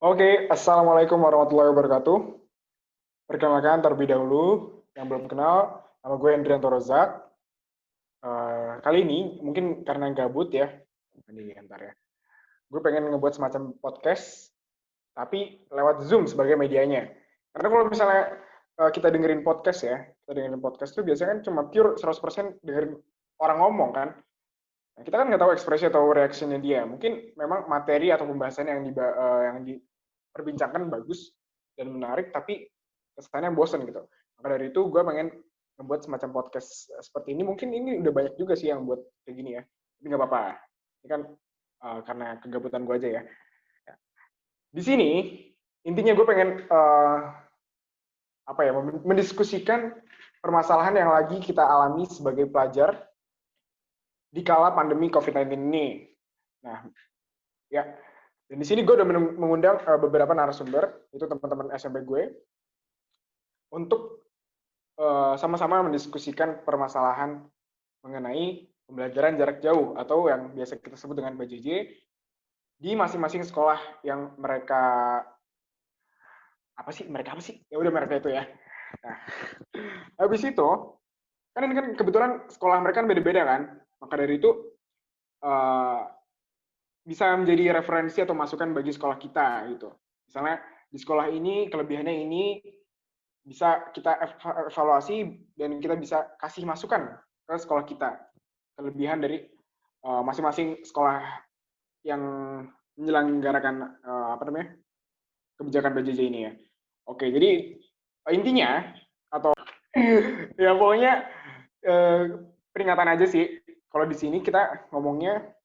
Oke, Assalamualaikum warahmatullahi wabarakatuh. Perkenalkan terlebih dahulu, yang belum kenal, nama gue Hendrianto Rozak. Kali ini, mungkin karena gabut ya, ini ntar ya, gue pengen ngebuat semacam podcast, tapi lewat Zoom sebagai medianya. Karena kalau misalnya kita dengerin podcast ya, kita dengerin podcast tuh biasanya kan cuma pure 100% dengerin orang ngomong kan. Nah, kita kan nggak tahu ekspresi atau reaksinya dia. Mungkin memang materi atau pembahasan yang diperbincangkan bagus dan menarik, tapi kesannya bosen gitu. Maka dari itu gue pengen membuat semacam podcast seperti ini. Mungkin ini udah banyak juga sih yang buat kayak gini ya. Tapi nggak apa-apa. Ini kan karena kegabutan gue aja ya. Di sini intinya gue pengen mendiskusikan permasalahan yang lagi kita alami sebagai pelajar di kala pandemi COVID-19 ini. Nah, ya. Dan di sini gue udah mengundang beberapa narasumber, itu teman-teman SMP gue, untuk sama-sama mendiskusikan permasalahan mengenai pembelajaran jarak jauh atau yang biasa kita sebut dengan PJJ di masing-masing sekolah yang mereka apa sih? Ya udah mereka itu ya. Nah, habis itu kan ini kan kebetulan sekolah mereka kan beda-beda kan. Maka dari itu bisa menjadi referensi atau masukan bagi sekolah kita gitu. Misalnya di sekolah ini kelebihannya ini bisa kita evaluasi dan kita bisa kasih masukan ke sekolah kita. Kelebihan dari masing-masing sekolah yang menyelenggarakan kebijakan PJJ ini ya. Oke, jadi intinya atau ya pokoknya peringatan aja sih. Kalau di sini kita ngomongnya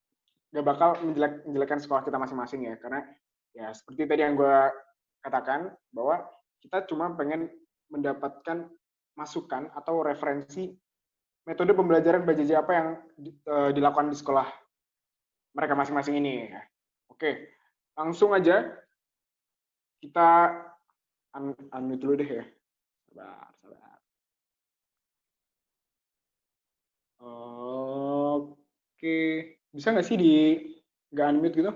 gak bakal menjelekkan sekolah kita masing-masing ya, karena ya seperti tadi yang gue katakan bahwa kita cuma pengen mendapatkan masukan atau referensi metode pembelajaran PJJ apa yang dilakukan di sekolah mereka masing-masing ini. Oke, langsung aja kita unmute dulu deh ya. Sabar. Oke, bisa nggak sih nggak unmute gitu?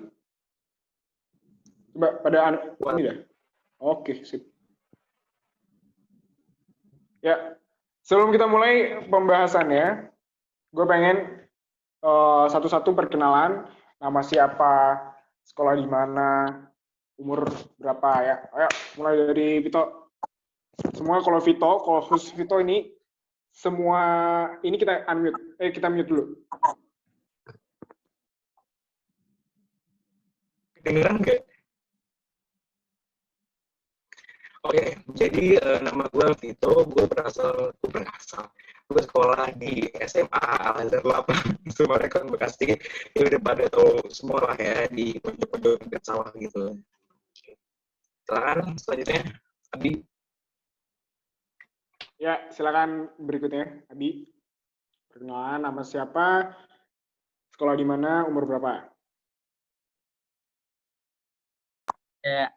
Coba pada ini dah. Oke, sip. Ya, sebelum kita mulai pembahasannya, gue pengen satu-satu perkenalan, nama siapa, sekolah di mana, umur berapa ya. Ayo, mulai dari Vito. Semua kalau host Vito ini, semua ini kita unmute. Kita mute dulu. Kedengeran nggak? Oke, jadi nama gue Vito, gue sekolah di SMA Al-Azhar 8, Sumatera kan Bekasi, ya udah pada tahu semua lah ya, di pojok-pojok dekat sawah gitu. Silakan selanjutnya, Abi. Ya, silakan berikutnya, Abi. Perkenalan, nama siapa, sekolah di mana, umur berapa? Ya,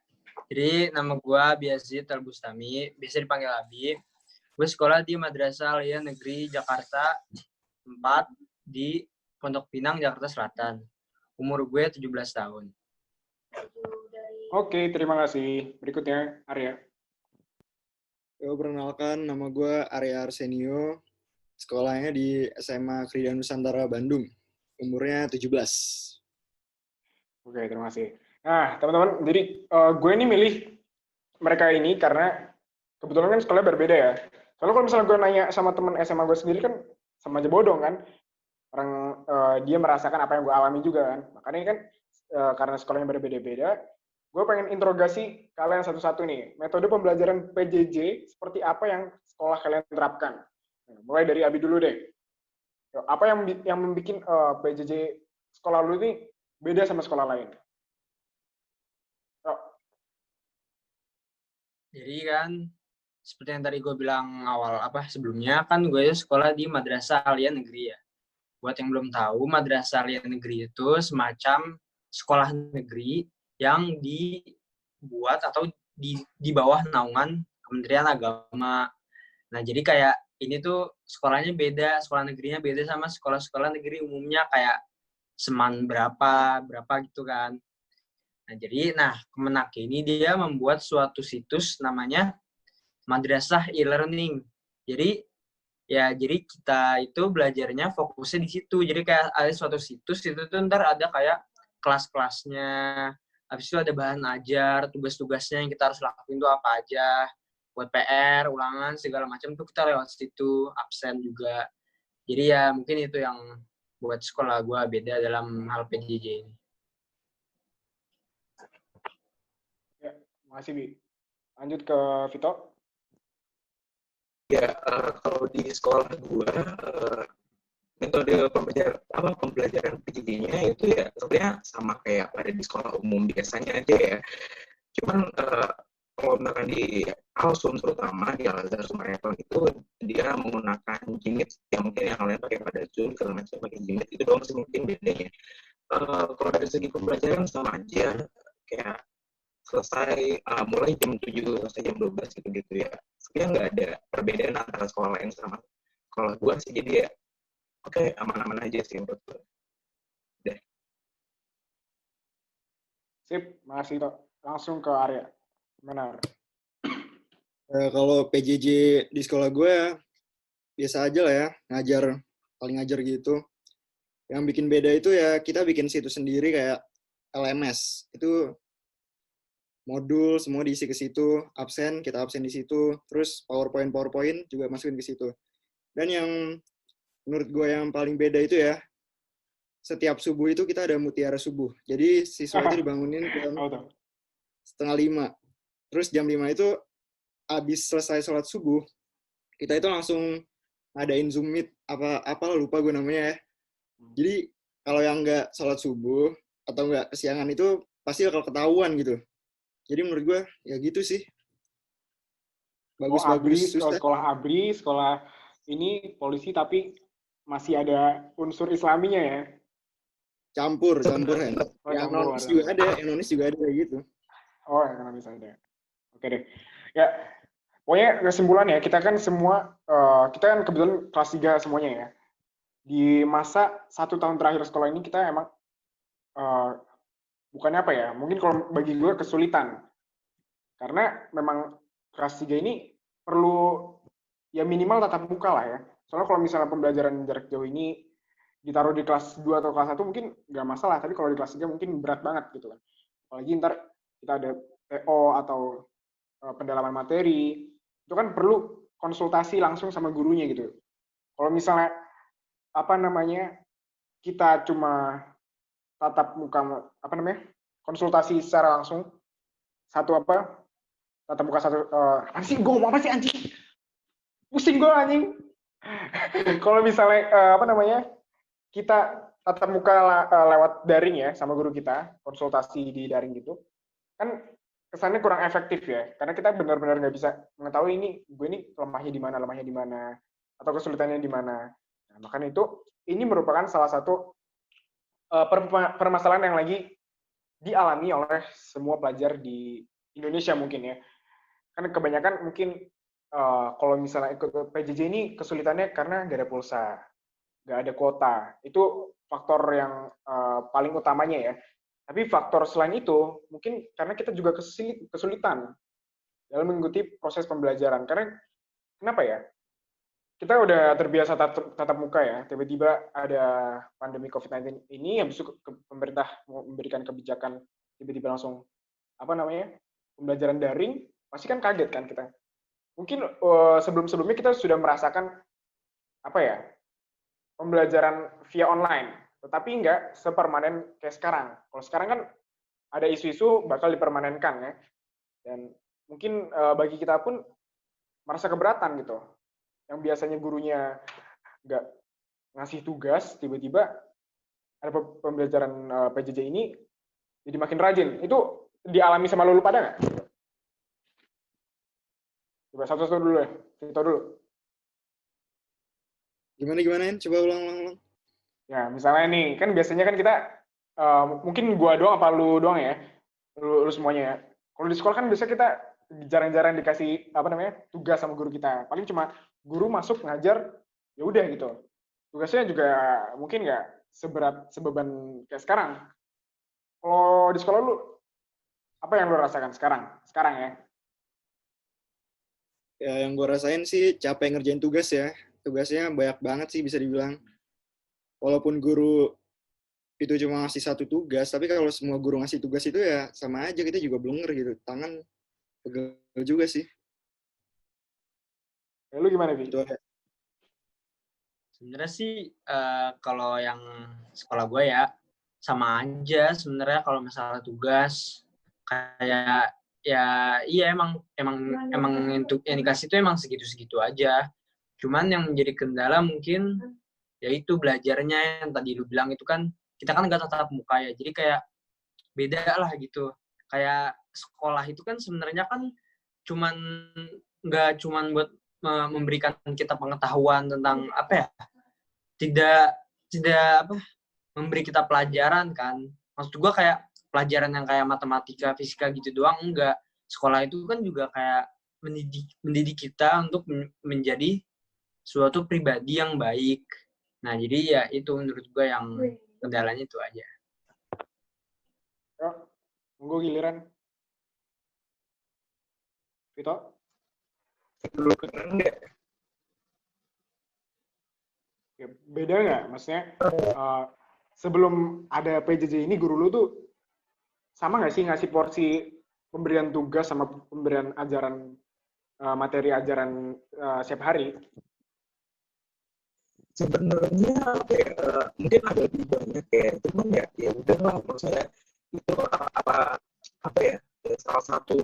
jadi nama gue Biazid Al-Bustami, biasa dipanggil Abi. Gue sekolah di Madrasah Alia Negeri Jakarta 4 di Pondok Pinang, Jakarta Selatan. Umur gue 17 tahun. Oke, terima kasih. Berikutnya, Arya. Perkenalkan, nama gue Arya Arsenio. Sekolahnya di SMA Krida Nusantara Bandung. Umurnya 17. Oke, terima kasih. Nah, teman-teman, jadi gue ini milih mereka ini karena kebetulan kan sekolahnya berbeda ya. Soalnya kalau misalnya gue nanya sama teman SMA gue sendiri kan sama aja bodoh kan. Orang dia merasakan apa yang gue alami juga kan. Makanya kan karena sekolahnya berbeda-beda, gue pengen interogasi kalian satu-satu nih. Metode pembelajaran PJJ seperti apa yang sekolah kalian terapkan. Mulai dari Abi dulu deh. Apa yang membuat PJJ sekolah lu ini beda sama sekolah lain? Jadi kan seperti yang tadi gue bilang sebelumnya kan gue sekolah di Madrasah Alia Negeri ya. Buat yang belum tahu, Madrasah Alia Negeri itu semacam sekolah negeri yang dibuat atau di bawah naungan Kementerian Agama. Nah, jadi kayak ini tuh sekolahnya beda, sekolah negerinya beda sama sekolah-sekolah negeri umumnya kayak Seman berapa gitu kan. Kemenak ini dia membuat suatu situs namanya Madrasah e-learning. Jadi kita itu belajarnya fokusnya di situ. Jadi kayak ada suatu situs itu tuh ntar ada kayak kelas-kelasnya. Habis itu ada bahan ajar, tugas-tugasnya yang kita harus lakuin tuh apa aja. Buat PR, ulangan, segala macam tuh kita lewat situ, absen juga. Jadi ya mungkin itu yang buat sekolah gue beda dalam hal PJJ ini. Ya, makasih Bi. Lanjut ke Vito. Ya, kalau di sekolah gua metode pembelajaran PJJ-nya itu ya sebenarnya sama kayak pada di sekolah umum biasanya aja ya. Cuman kalau misalkan di Alsum terutama di Al-Azhar Sumarekon itu dia menggunakan Jimit yang mungkin yang lain pakai pada Zoom segala macam pakai Jimit itu doang sih mungkin bedanya. Kalau dari segi pembelajaran sama aja kayak selesai mulai jam 7 selesai jam 12 gitu ya. Sebenarnya nggak ada perbedaan antara sekolah lain sama sekolah gua sih, jadi ya oke, aman-aman aja sih menurut gue. Udah. Sip, makasih Vito. Langsung ke Arya. Gimana? Kalau PJJ di sekolah gue biasa aja lah ya, paling ngajar gitu. Yang bikin beda itu ya kita bikin situs sendiri kayak LMS. Itu modul semua diisi ke situ, kita absen di situ, terus PowerPoint juga masukin ke situ. Dan yang menurut gue yang paling beda itu ya, setiap subuh itu kita ada mutiara subuh. Jadi siswa itu dibangunin jam 4:30. Terus jam 5 itu abis selesai sholat subuh, kita itu langsung ngadain Zoom Meet, apa lupa gue namanya ya. Jadi kalau yang nggak sholat subuh atau nggak kesiangan itu pasti bakal ketahuan gitu. Jadi menurut gue ya gitu sih. Bagus-bagus. Sekolah ABRI, sekolah ini polisi tapi masih ada unsur islaminya ya. Campur kan. Yang nonis juga ada kayak gitu. Oh, yang nonis ada. Oke deh. Ya, pokoknya kesimpulan ya, kita kan kebetulan kelas 3 semuanya ya. Di masa 1 tahun terakhir sekolah ini kita emang bukannya apa ya, mungkin kalau bagi gue kesulitan. Karena memang kelas 3 ini perlu ya minimal tatap muka lah ya. Soalnya kalau misalnya pembelajaran jarak jauh ini ditaruh di kelas 2 atau kelas 1 mungkin nggak masalah, tapi kalau di kelas 3 mungkin berat banget gitu kan. Apalagi ntar kita ada TO atau pendalaman materi, itu kan perlu konsultasi langsung sama gurunya gitu. Kalau misalnya kita cuma tatap muka konsultasi secara langsung tatap muka anjing gue ngomong apa sih anjing, pusing gue anjing. Kalau misalnya kita tatap muka lewat daring ya sama guru kita, konsultasi di daring gitu kan kesannya kurang efektif ya, karena kita benar-benar nggak bisa mengetahui gue ini lemahnya di mana atau kesulitannya di mana. Nah, makanya ini merupakan salah satu permasalahan yang lagi dialami oleh semua pelajar di Indonesia mungkin ya. Kan kebanyakan mungkin kalau misalnya ikut PJJ ini kesulitannya karena nggak ada pulsa, nggak ada kuota. Itu faktor yang paling utamanya ya. Tapi faktor selain itu, mungkin karena kita juga kesulitan dalam mengikuti proses pembelajaran. Karena kenapa ya? Kita udah terbiasa tatap muka ya, tiba-tiba ada pandemi COVID-19 ini, habis itu pemerintah mau memberikan kebijakan tiba-tiba langsung pembelajaran daring, pasti kan kaget kan kita. Mungkin sebelum-sebelumnya kita sudah merasakan pembelajaran via online, tetapi nggak sepermanen kayak sekarang. Kalau sekarang kan ada isu-isu bakal dipermanenkan ya, dan mungkin bagi kita pun merasa keberatan gitu. Yang biasanya gurunya nggak ngasih tugas, tiba-tiba ada pembelajaran PJJ ini jadi makin rajin. Itu dialami sama lu pada nggak? Coba satu-satu dulu ya, cerita dulu. Gimana? Coba ulang. Ya, misalnya nih, kan biasanya kan kita, mungkin gua doang apa lu doang ya, lu semuanya ya. Kalau di sekolah kan biasanya kita jarang-jarang dikasih tugas sama guru kita. Paling cuma guru masuk ngajar, ya udah gitu. Tugasnya juga mungkin nggak sebeban kayak sekarang. Kalau di sekolah lu Apa yang lo rasakan sekarang? Sekarang ya. Ya, yang gue rasain sih capek ngerjain tugas ya. Tugasnya banyak banget sih bisa dibilang. Walaupun guru itu cuma ngasih satu tugas, tapi kalau semua guru ngasih tugas itu ya sama aja, kita juga blenger gitu. Tangan pegel juga sih. Ya, lu gimana, Vi? Itu aja. Sebenarnya sih kalau yang sekolah gue ya sama aja sebenarnya kalau masalah tugas kayak ya iya emang untuk yang dikasih itu emang segitu-segitu aja. Cuman yang menjadi kendala mungkin yaitu belajarnya yang tadi lu bilang itu kan kita kan nggak tatap muka ya. Jadi kayak beda lah gitu. Kayak sekolah itu kan sebenarnya kan nggak cuman buat memberikan kita pengetahuan tentang apa ya, tidak apa memberi kita pelajaran kan. Maksud gua kayak pelajaran yang kayak matematika, fisika gitu doang, enggak. Sekolah itu kan juga kayak mendidik kita untuk menjadi suatu pribadi yang baik. Nah, jadi ya itu menurut gua yang kendalanya itu aja. Yo, tunggu giliran. Vito? Dulu keren nggak? Ya, beda nggak? Maksudnya sebelum ada PJJ ini guru lu tuh sama nggak sih ngasih porsi pemberian tugas sama pemberian ajaran materi ajaran setiap hari? Sebenarnya apa ya, mungkin ada lebih banyak ya, cuman ya udah lah, maksudnya itu apa ya, salah satu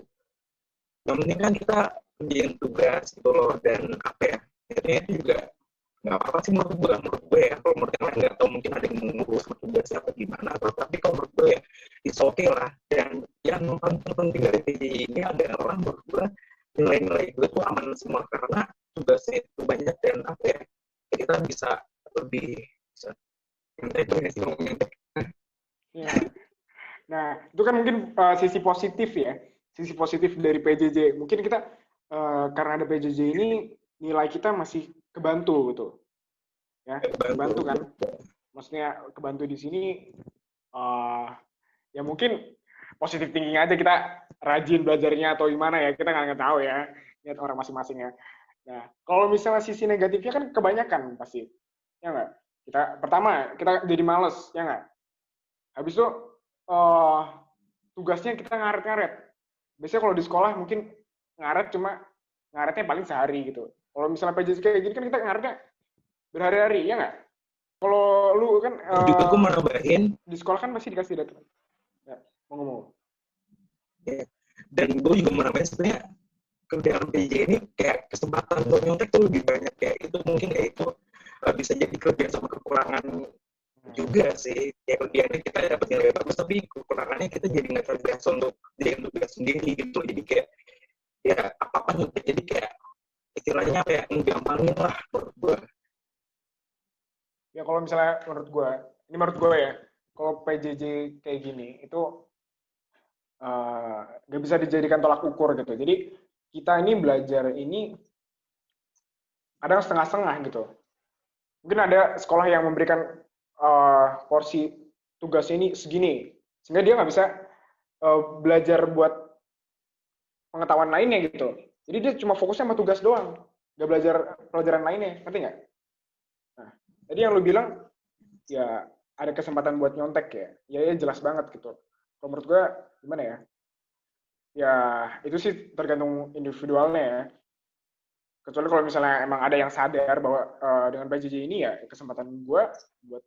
yang penting kan kita kerjain tugas gitu loh, dan apa ya, ini juga nggak apa-apa sih menurut gue ya. Kalau menurut yang lain nggak tahu, mungkin ada yang mengurus tugas apa gimana, tapi kalau menurut gue ya it's okay lah. Dan yang paling penting dari PJ ini adalah menurut gue nilai-nilai gue tuh aman semua, karena tugasnya itu banyak dan apa ya, kita bisa lebih bisa itu sih ngomongnya. Ya. Nah, itu kan mungkin sisi positif ya, sisi positif dari PJJ. Mungkin kita karena ada PJJ ini nilai kita masih kebantu gitu, ya kebantu kan. Maksudnya kebantu di sini ya mungkin positif thinking aja, kita rajin belajarnya atau gimana ya, kita nggak tahu ya, niat orang masing-masing ya. Nah, kalau misalnya sisi negatifnya kan kebanyakan pasti, ya nggak? Pertama kita jadi males, ya nggak? Habis itu tugasnya kita ngaret-ngaret. Biasanya kalau di sekolah mungkin ngaretnya paling sehari gitu. Kalau misalnya PJJ kayak gini kan kita ngaretnya berhari-hari, ya nggak? Kalau lu kan juga gue mau nambahin, di sekolah kan masih dikasih data. Ya, mau ngomong. Ya. Dan gue juga mau nambahin sebenarnya kerjaan PJ ini kayak kesempatan untuk nyontek tuh lebih banyak, kayak itu mungkin kayak itu bisa jadi kelebihan sama kekurangan juga sih. Ya kelebihannya kita dapat nilai bagus, tapi kekurangannya kita jadi nggak terbiasa untuk jadi tugas sendiri gitu. Jadi kayak ya apa-apa nyontek, jadi kayak istilahnya kayak nggampangin lah menurut gue. Ya kalau misalnya menurut gue ya, kalau PJJ kayak gini itu nggak bisa dijadikan tolak ukur gitu. Jadi kita ini belajar ini kadang setengah-setengah gitu. Mungkin ada sekolah yang memberikan porsi tugas ini segini, sehingga dia nggak bisa belajar buat pengetahuan lainnya gitu. Jadi dia cuma fokusnya sama tugas doang, nggak belajar pelajaran lainnya, ngerti nggak? Nah, jadi yang lu bilang ya ada kesempatan buat nyontek ya jelas banget gitu. Kalau menurut gue gimana ya? Ya itu sih tergantung individualnya ya. Kecuali kalau misalnya emang ada yang sadar bahwa dengan PJJ ini ya kesempatan gue buat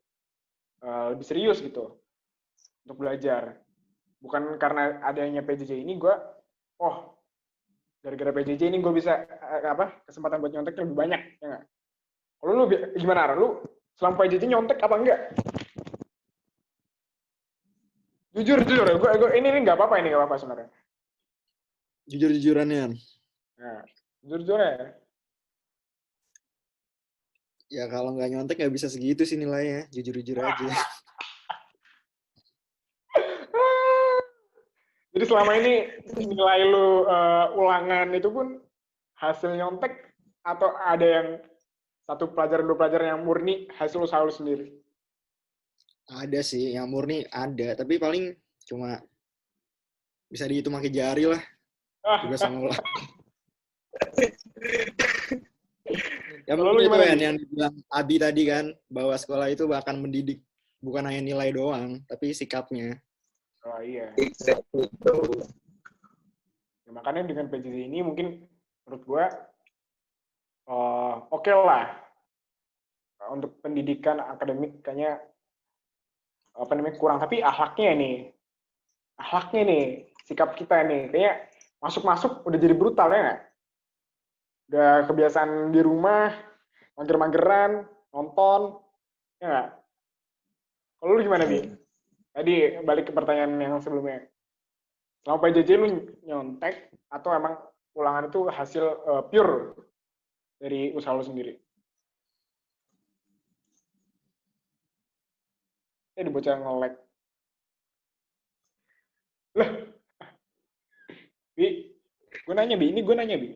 lebih serius gitu untuk belajar. Bukan karena adanya PJJ ini gue, gara-gara PJJ ini gue bisa kesempatan buat nyontek lebih banyak, ya nggak? Kalau lu gimana, lu selama PJJ nyontek apa enggak? Jujur gue ini nggak apa-apa sebenarnya. Jujur-jujurannya. Nah, jujur-jujurnya. Ya kalau nggak nyontek nggak bisa segitu sih nilainya. Jujur-jujur aja. Jadi selama ini nilai lu ulangan itu pun hasil nyontek atau ada yang satu pelajaran dua pelajaran yang murni hasil usaha lu sendiri? Ada sih yang murni ada, tapi paling cuma bisa dihitung pakai jari lah. Tugas sama ulangan. Ya Kalau lu mungkin itu gimana, kan Bi? yang dibilang Abi tadi kan, bahwa sekolah itu bahkan mendidik bukan hanya nilai doang, tapi sikapnya. Oh iya. Exactly, bro. Ya, makanya dengan PJJ ini mungkin menurut gue oke lah untuk pendidikan akademik kayaknya apa namanya kurang, tapi akhlaknya nih sikap kita nih kayaknya masuk udah jadi brutal ya nggak? Udah kebiasaan di rumah mager-mageran nonton ya nggak? Kalau lu gimana, Bi? Tadi balik ke pertanyaan yang sebelumnya, selama PJJ lu nyontek atau emang ulangan itu hasil pure dari usaha lu sendiri? Di bocah nge-lag. Lah, Bi, gue nanya, Bi.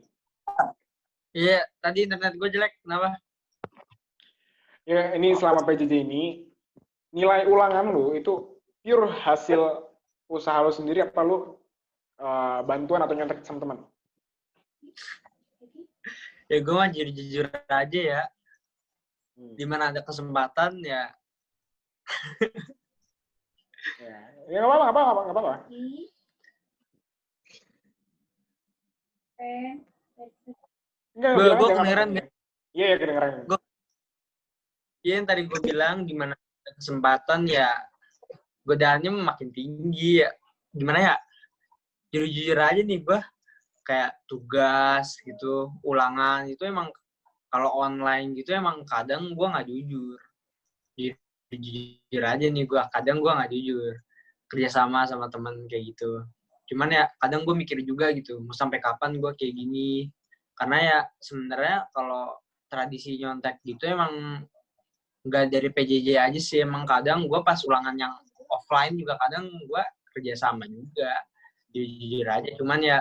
Iya, tadi internet gue jelek, kenapa? Ya, ini selama PJJ ini, nilai ulangan lu itu pure hasil usaha lu sendiri apa lu bantuan atau nyontek sama teman? Ya gue mah jujur aja ya. Dimana ada kesempatan ya. Ya nggak apa-apa. Gue kedengeran nggak? Iya, kedengeran. Iya, yang tadi gue bilang dimana ada kesempatan ya godaannya makin tinggi ya. Gimana ya? Jujur aja nih gue kayak tugas gitu, ulangan itu emang kalau online gitu emang kadang gue nggak jujur. Jujur aja nih gue, kadang gue nggak jujur kerjasama sama teman kayak gitu. Cuman ya kadang gue mikir juga gitu, mau sampai kapan gue kayak gini. Karena ya sebenarnya kalau tradisi nyontek gitu emang nggak dari PJJ aja sih, emang kadang gue pas ulangan yang offline juga kadang gue kerjasama juga. Jujur aja, cuman ya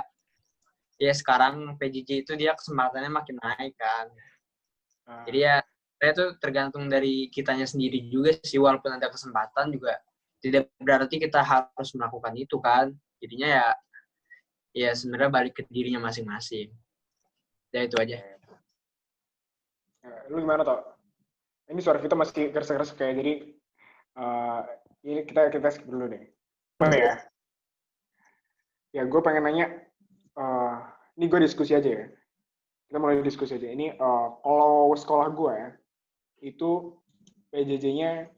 sekarang PJJ itu dia kesempatannya makin naik kan. Jadi ya itu tergantung dari kitanya sendiri juga sih, walaupun ada kesempatan juga tidak berarti kita harus melakukan itu kan. Jadinya ya sebenarnya balik ke dirinya masing-masing. Ya itu aja. Lu gimana toh? Ini suara kita masih keras-keras kayak jadi ini kita skip dulu deh. Mana ya? Ya gue pengen nanya, ini gue diskusi aja ya. Kita mulai diskusi aja. Ini kalau sekolah gue ya, itu PJJ-nya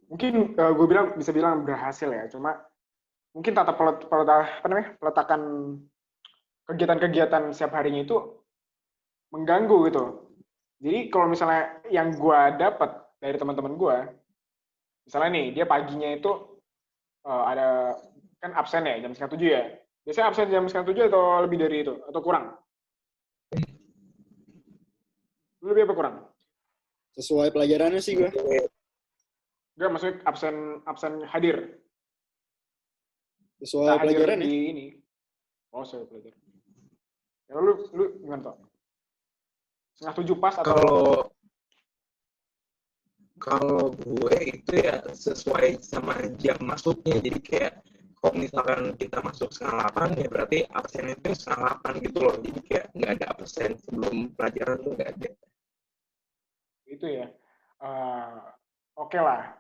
mungkin gue bisa bilang berhasil ya. Cuma mungkin peletakan kegiatan-kegiatan setiap harinya itu mengganggu gitu. Jadi kalau misalnya yang gue dapat dari teman-teman gue, misalnya nih dia paginya itu ada kan absen ya jam 6.30 ya. Biasanya absen jam 6.30 atau lebih dari itu atau kurang? Lebih apa kurang? Sesuai pelajarannya sih gue. Enggak, maksudnya absen hadir. Sesuai pelajaran di ini. Oh, sesuai pelajaran. Ya lu gimana toh? 6.30 pas atau kalau gue itu ya sesuai sama jam masuknya. Jadi kayak kalau misalkan kita masuk 7.30 ya berarti absen itu 7.30 gitu loh. Jadi kayak nggak ada absen sebelum pelajaran tuh nggak ada. Itu ya. Oke lah.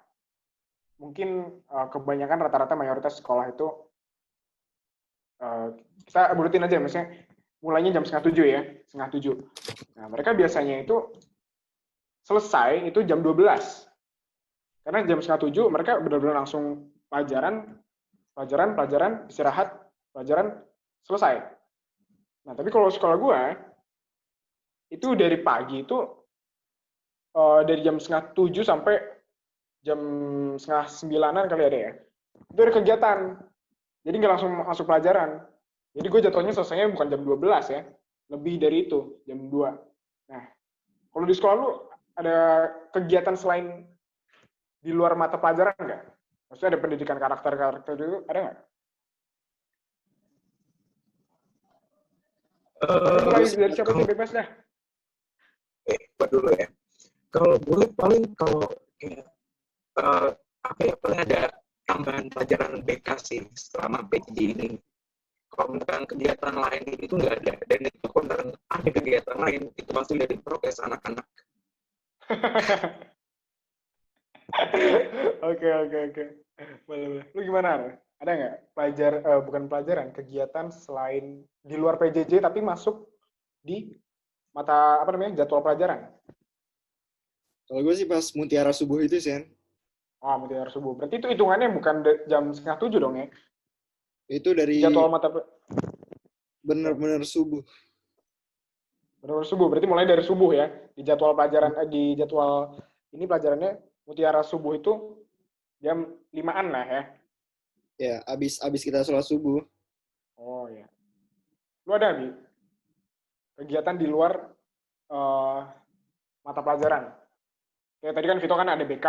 Mungkin kebanyakan rata-rata mayoritas sekolah itu kita buletin aja, misalnya mulainya jam 6.30 ya, 6.30. Nah, mereka biasanya itu selesai itu jam 12. Karena jam 6.30 mereka benar-benar langsung pelajaran, istirahat, pelajaran, selesai. Nah, tapi kalau sekolah gue, itu dari pagi itu, dari jam 6.30 sampai jam 8.30 kali ada ya. Itu ada kegiatan. Jadi nggak langsung masuk pelajaran. Jadi gue jatuhnya selesainya bukan jam 12 ya. Lebih dari itu, jam 2. Nah, kalau di sekolah lu ada kegiatan selain di luar mata pelajaran nggak? Maksudnya ada pendidikan karakter itu, ada nggak? Mulai dari siapa sih, bebas dah. Apa dulu ya? Kalau gue paling kalau kayak apa ya, paling ada tambahan pelajaran BK sih selama PJJ ini. Kalau misalkan kegiatan lain itu nggak ada, dan itu kalau misalkan ada kegiatan lain itu pasti dari prokes anak-anak. Oke. Boleh. Lu gimana? Ar? Ada nggak bukan pelajaran, kegiatan selain di luar PJJ tapi masuk di mata apa namanya jadwal pelajaran? Kalau gue sih pas Mutiara Subuh itu sih, Oh, mutiara subuh. Berarti itu hitungannya bukan jam 6:30 dong ya? itu dari Jadwal mata bener-bener subuh. benar subuh. Berarti mulai dari subuh ya. Di jadwal pelajaran di jadwal ini pelajarannya mutiara subuh itu jam 5-an lah ya. Ya, abis kita sholat subuh. Oh ya. Lu ada Bi kegiatan di luar mata pelajaran? Kayak tadi kan Vito kan ada BK.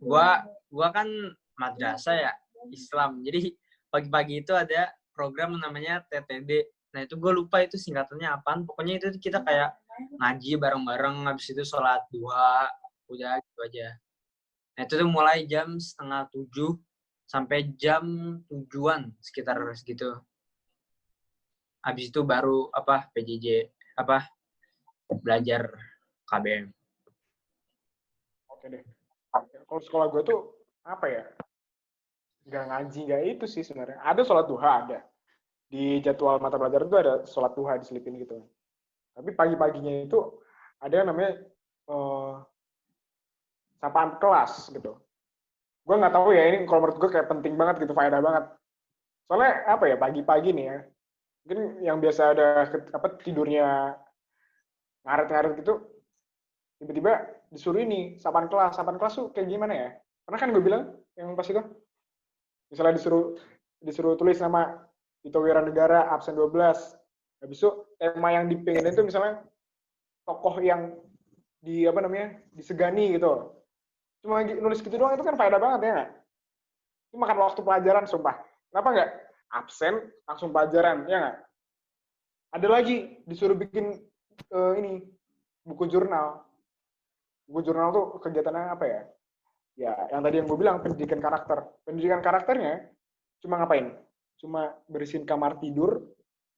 Gua kan madrasah ya, Islam. Jadi pagi-pagi itu ada program namanya TTD. Nah itu gue lupa itu singkatannya apaan. Pokoknya itu kita kayak ngaji bareng-bareng, habis itu sholat duha, udah gitu aja. Nah itu tuh mulai jam 6:30 sampai jam 7-an sekitar segitu. Habis itu baru PJJ belajar KBM. Oke deh. Kalau sekolah gue tuh apa ya? Nggak ngaji nggak itu sih sebenarnya. Ada sholat duha ada. Di jadwal mata pelajaran itu ada sholat duha diselipin gitu. Tapi pagi-paginya itu ada yang namanya sapaan kelas gitu. Gue nggak tahu ya, ini kalau menurut gue kayak penting banget gitu, faedah banget. Soalnya apa ya, pagi-pagi nih ya, mungkin yang biasa ada tidurnya ngaret-ngaret gitu, tiba-tiba disuruh ini sapaan kelas tuh kayak gimana ya? Pernah kan gue bilang yang pas itu, misalnya disuruh tulis nama Tito Wiranegara absen 12. Habis itu tema yang dipingin itu misalnya tokoh yang disegani gitu. Cuma nulis gitu doang itu kan faedah banget ya nggak? Itu makan waktu pelajaran sumpah. Kenapa nggak absen langsung pelajaran ya nggak? Ada lagi disuruh bikin ini buku jurnal. Buku jurnal tuh kegiatannya apa ya? Ya yang tadi yang gue bilang pendidikan karakter. Pendidikan karakternya cuma ngapain? Cuma bersihin kamar tidur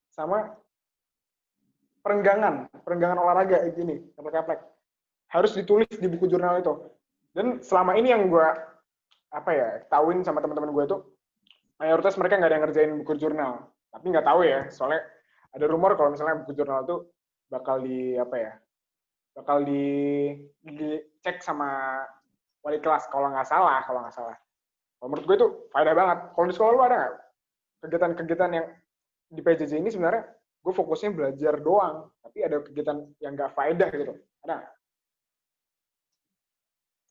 sama perenggangan olahraga gini, keplek-keplek. Harus ditulis di buku jurnal itu. Dan selama ini yang gue tahuin sama teman-teman gue itu mayoritas mereka nggak ada yang ngerjain buku jurnal. Tapi nggak tahu ya, soalnya ada rumor kalau misalnya buku jurnal itu bakal dicek sama wali kelas kalau nggak salah. Kalau menurut gue itu faedah banget. Kalau di sekolah lu ada nggak kegiatan-kegiatan yang di PJJ ini sebenarnya gue fokusnya belajar doang, tapi ada kegiatan yang nggak faedah gitu. Ada nggak?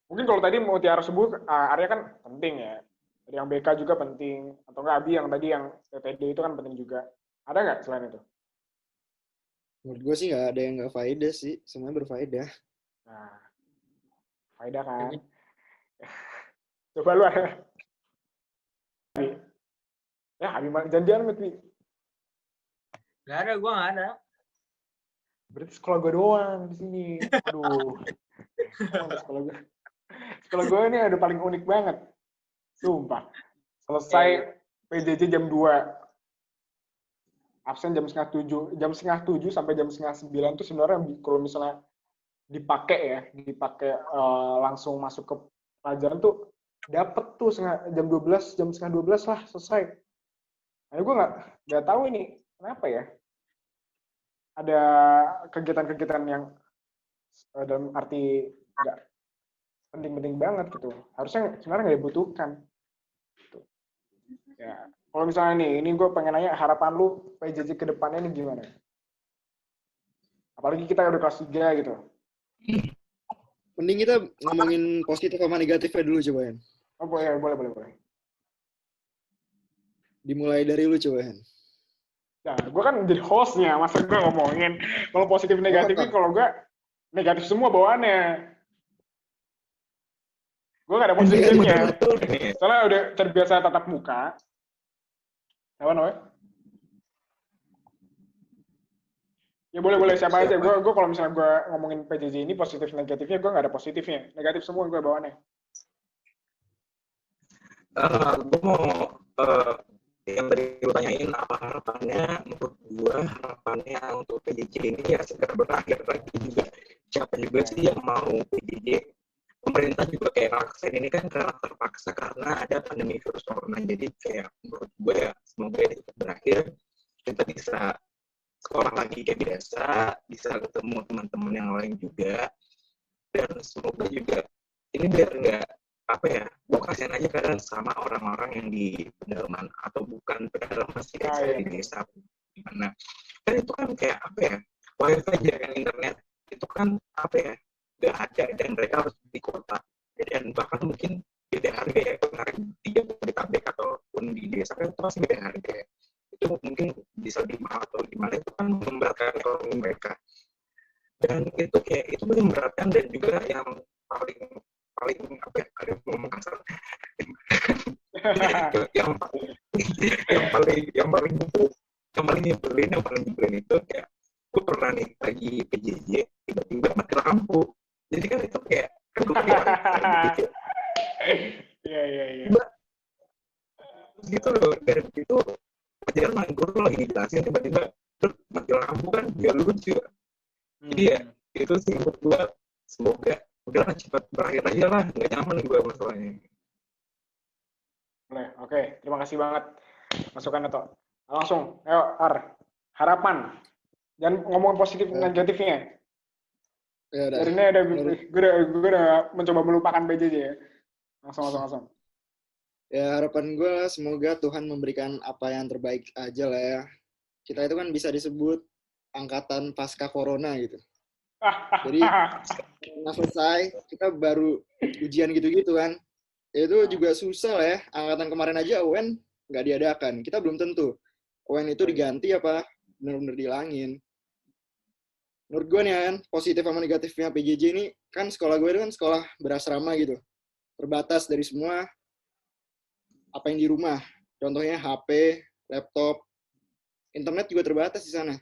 Mungkin kalau tadi Mutiara Subuh, Arya kan penting ya. Dari yang BK juga penting. Atau nggak Abi yang tadi yang TTD itu kan penting juga. Ada nggak selain itu? Menurut gue sih nggak ada yang nggak faedah sih. Semuanya berfaedah. Nah, faedah kan. Coba lu ada. Ya, Abi janjian Abi. Gak ada, gue gak ada. Berarti sekolah gue doang di sini. Aduh. Sekolah gue ini ada paling unik banget. Sumpah. Selesai PJJ jam 2. Absen jam 6:30. Jam 6:30 sampai jam 8:30 itu sebenarnya kalau misalnya dipakai langsung masuk ke pelajaran tuh dapet tuh jam 12, jam 11:30 lah selesai. Nah, gue nggak tahu ini kenapa ya. Ada kegiatan-kegiatan yang dalam arti nggak penting-penting banget gitu. Harusnya sebenarnya nggak dibutuhkan. Gitu. Ya, kalau misalnya ini gue pengen nanya harapan lu PJJ ke depannya ini gimana? Apalagi kita udah kelas 3 gitu. Mending kita ngomongin positif sama negatifnya dulu coba, Hen. Oh, boleh. Dimulai dari lu coba, Hen. Ya, gue kan jadi hostnya, masa gue ngomongin kalau positif negatifnya, kalau gue negatif semua bawaannya. Gue gak ada positifnya. Soalnya udah terbiasa tatap muka. Apa namanya? Ya boleh siapa aja. Gue kalau misalnya gue ngomongin PJJ ini positif negatifnya, gue gak ada positifnya. Negatif semua gue bawaannya. gue mau yang tadi lu tanyain apa harapannya. Menurut gue harapannya untuk PJJ ini ya segera berakhir lagi juga. Siapa juga sih yang mau PJJ? Pemerintah juga kayak ngaksain ini kan karena terpaksa karena ada pandemi virus corona. Jadi kayak menurut gue ya semoga ini cepat berakhir, kita bisa sekolah lagi kayak biasa, bisa ketemu teman-teman yang lain juga, dan semoga juga ini biar nggak apa ya, gue kasihan aja kadang sama orang-orang yang di pedalaman atau bukan pedalaman sih, kayak saya di desa gimana kan itu kan kayak apa ya, wifi jaringan internet itu kan apa ya nggak ada dan mereka harus di kota dan bahkan mungkin beda harga ya, kemarin 3 di tabek ataupun di desa kan itu pasti beda harga ya. Itu mungkin bisa lebih mahal atau gimana, itu kan memberatkan ekonomi mereka, dan itu kayak itu memberatkan. Dan juga yang paling apa ya, ada ngomong kasar yang nyebelin itu kayak gue pernah nih lagi PJJ tiba-tiba mati lampu, jadi kan itu kayak kan gue kayak Iya. gitu loh. Dan itu pelajaran guru lagi jelasin tiba-tiba terus mati lampu kan dia lucu. Jadi ya itu sih menurut gue, semoga udah cepat berakhir aja lah, nggak nyaman gue masalahnya. Boleh, oke. Terima kasih banget masukannya, Tok. Langsung, ayo, harapan. Jangan ngomong positif negatifnya. Ya, Dari ini gue udah mencoba melupakan PJJ ya. Langsung. Ya, harapan gue semoga Tuhan memberikan apa yang terbaik aja lah ya. Kita itu kan bisa disebut angkatan pasca corona gitu. Jadi setelah selesai, kita baru ujian gitu-gitu kan. Itu juga susah lah ya. Angkatan kemarin aja UN nggak diadakan. Kita belum tentu UN itu diganti apa benar-benar dihilangin. Menurut gue nih kan, positif sama negatifnya PJJ ini, kan sekolah gue itu kan sekolah berasrama gitu. Terbatas dari semua apa yang di rumah. Contohnya HP, laptop, internet juga terbatas di sana.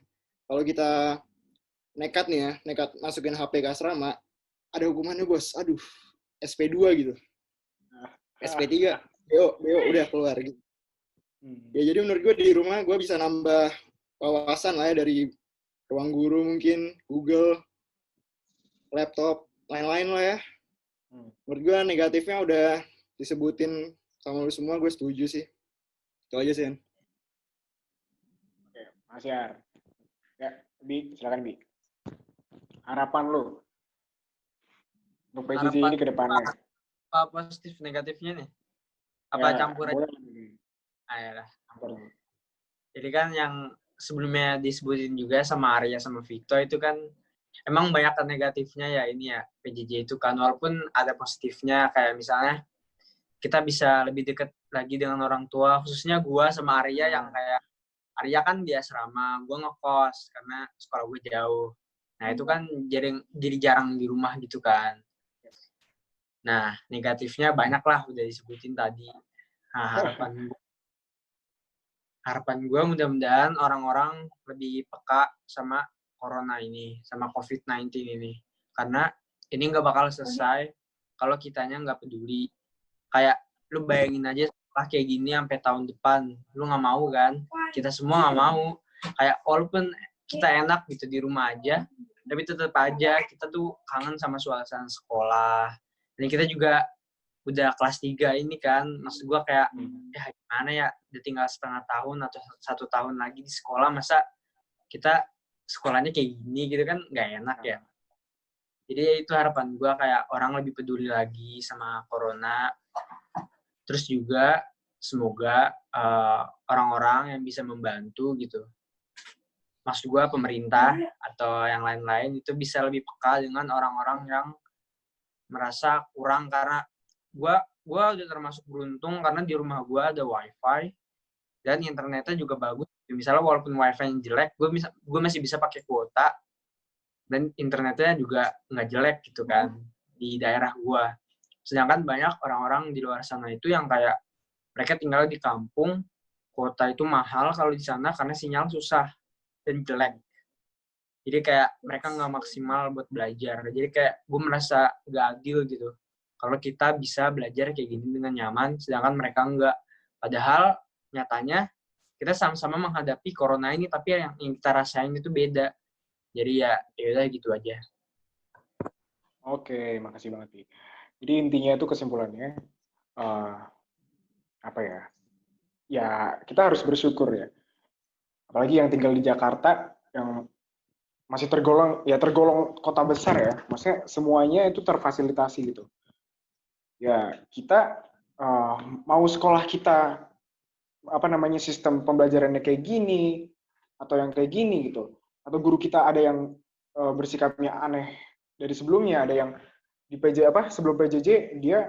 Kalau kita nekat masukin HP ke asrama, ada hukumannya bos. Aduh, SP2 gitu. SP3, BO udah keluar gitu. Ya jadi menurut gue di rumah gue bisa nambah wawasan lah ya dari ruang guru mungkin, Google, laptop, lain-lain lah ya. Menurut gue negatifnya udah disebutin sama lu semua, gue setuju sih. Itu aja sih. Oke, Mas Yar. Ya, Bi, silakan Bi. Harapan lu untuk PJJ ini ke depannya. Apa positif negatifnya nih? Apa campur aja? Ayolah. Jadi kan yang sebelumnya disebutin juga sama Arya sama Vito itu kan emang banyak negatifnya ya ini ya PJJ itu kan, walaupun ada positifnya kayak misalnya kita bisa lebih dekat lagi dengan orang tua, khususnya gue sama Arya yang kayak Arya kan di asrama, gue ngekos karena sekolah gue jauh. Nah itu kan jadi jarang di rumah gitu kan. Nah negatifnya banyak lah udah disebutin tadi. Nah harapan gue mudah-mudahan orang-orang lebih peka sama corona ini, sama COVID-19 ini. Karena ini nggak bakal selesai kalau kitanya nggak peduli. Kayak lu bayangin aja setelah kayak gini sampai tahun depan, lu nggak mau kan? Kita semua nggak mau. Kayak walaupun kita enak gitu di rumah aja, tapi tetap aja kita tuh kangen sama suasana sekolah. Dan kita juga udah kelas 3 ini kan, maksud gue kayak ya gimana ya, udah tinggal setengah tahun atau 1 tahun lagi di sekolah, masa kita sekolahnya kayak gini gitu kan, nggak enak ya. Jadi itu harapan gue, kayak orang lebih peduli lagi sama corona. Terus juga semoga orang-orang yang bisa membantu gitu, maksud gue pemerintah atau yang lain-lain itu bisa lebih peka dengan orang-orang yang merasa kurang. Karena gue udah termasuk beruntung karena di rumah gue ada wifi dan internetnya juga bagus. Misalnya walaupun wifi yang jelek, gue masih bisa pakai kuota dan internetnya juga nggak jelek gitu kan di daerah gue. Sedangkan banyak orang-orang di luar sana itu yang kayak mereka tinggal di kampung, kuota itu mahal kalau di sana karena sinyal susah dan jelek. Jadi kayak mereka nggak maksimal buat belajar. Jadi kayak gue merasa nggak adil gitu. kalau kita bisa belajar kayak gini dengan nyaman, sedangkan mereka enggak. Padahal nyatanya kita sama-sama menghadapi corona ini, tapi yang kita rasain itu beda. Jadi ya udah gitu aja. Oke, makasih banget, Pi. Jadi intinya itu kesimpulannya, apa ya? Ya, kita harus bersyukur ya. Apalagi yang tinggal di Jakarta, yang masih tergolong kota besar ya. Maksudnya semuanya itu terfasilitasi gitu. Ya, kita mau sekolah kita sistem pembelajarannya kayak gini atau yang kayak gini gitu. Atau guru kita ada yang bersikapnya aneh dari sebelumnya, ada yang di sebelum PJJ dia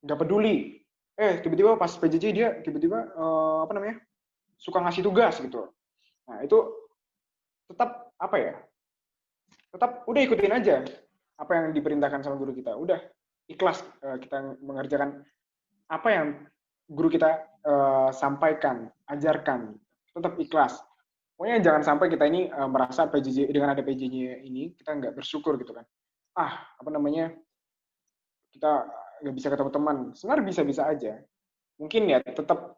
nggak peduli. Tiba-tiba pas PJJ dia tiba-tiba suka ngasih tugas gitu. Nah, itu tetap tetap udah ikutin aja apa yang diperintahkan sama guru kita. Udah ikhlas kita mengerjakan apa yang guru kita sampaikan, ajarkan. Tetap ikhlas. Pokoknya jangan sampai kita ini merasa PJJ, dengan ada PJJ ini kita nggak bersyukur gitu kan. Kita nggak bisa ketemu teman. Sebenarnya bisa-bisa aja. Mungkin ya tetap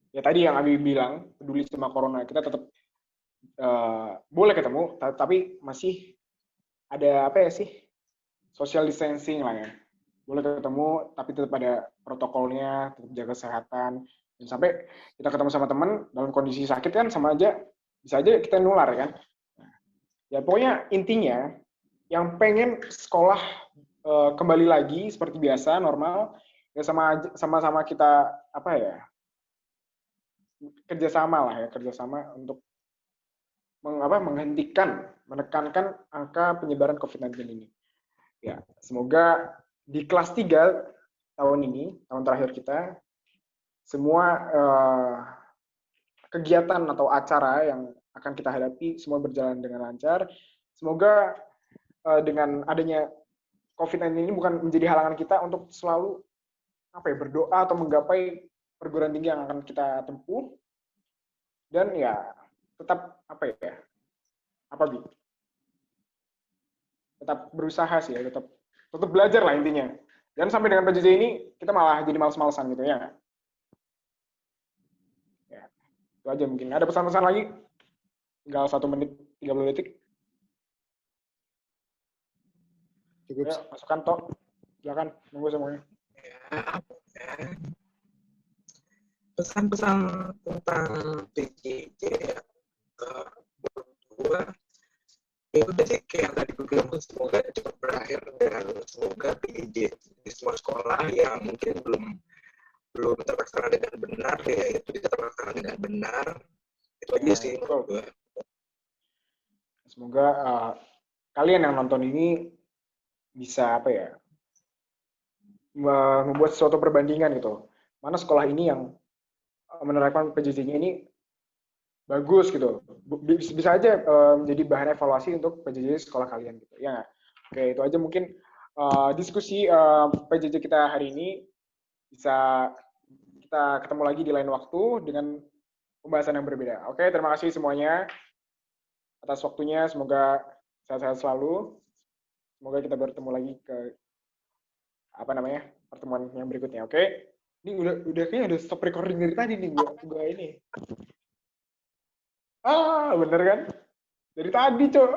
ya tadi yang Abi bilang, peduli sama corona, kita tetap boleh ketemu, tapi masih ada social distancing lah ya. Boleh ketemu, tapi tetap ada protokolnya, tetap jaga kesehatan. Dan sampai kita ketemu sama teman dalam kondisi sakit kan sama aja, bisa aja kita nular kan. Ya pokoknya intinya, yang pengen sekolah kembali lagi seperti biasa, normal, ya sama-sama kita kerjasama untuk menekankan angka penyebaran COVID-19 ini. Ya, semoga di kelas 3 tahun ini, tahun terakhir kita, semua kegiatan atau acara yang akan kita hadapi semua berjalan dengan lancar. Semoga dengan adanya COVID-19 ini bukan menjadi halangan kita untuk selalu berdoa atau menggapai perguruan tinggi yang akan kita tempuh. Dan ya tetap tetap berusaha sih ya, tetap belajar lah intinya. Dan sampai dengan PJJ ini kita malah jadi males-malesan gitu ya. Ya, itu aja mungkin. Ada pesan-pesan lagi? Tinggal 1 menit 30 detik. Cukup. Ya, masukkan toh. Silakan, nunggu semuanya. Pesan-pesan tentang PJJ berdua ya udah sih kayak tadi gue bilang, semoga cepat berakhir dan semoga PJJ di semua sekolah yang mungkin belum terlaksana dengan benar ya itu bisa terlaksana dengan benar. Itu aja sih menurut gue. Semoga kalian yang nonton ini bisa membuat suatu perbandingan gitu. Mana sekolah ini yang menerapkan PJJ-nya ini bagus gitu. Bisa aja menjadi bahan evaluasi untuk PJJ sekolah kalian gitu. Ya nggak? Oke, itu aja mungkin diskusi PJJ kita hari ini. Bisa kita ketemu lagi di lain waktu dengan pembahasan yang berbeda. Oke, terima kasih semuanya atas waktunya. Semoga sehat-sehat selalu. Semoga kita bertemu lagi ke pertemuan yang berikutnya. Oke? Ini udah kayaknya udah stop recording dari tadi nih gua ini. Bener kan? Dari tadi, Cok.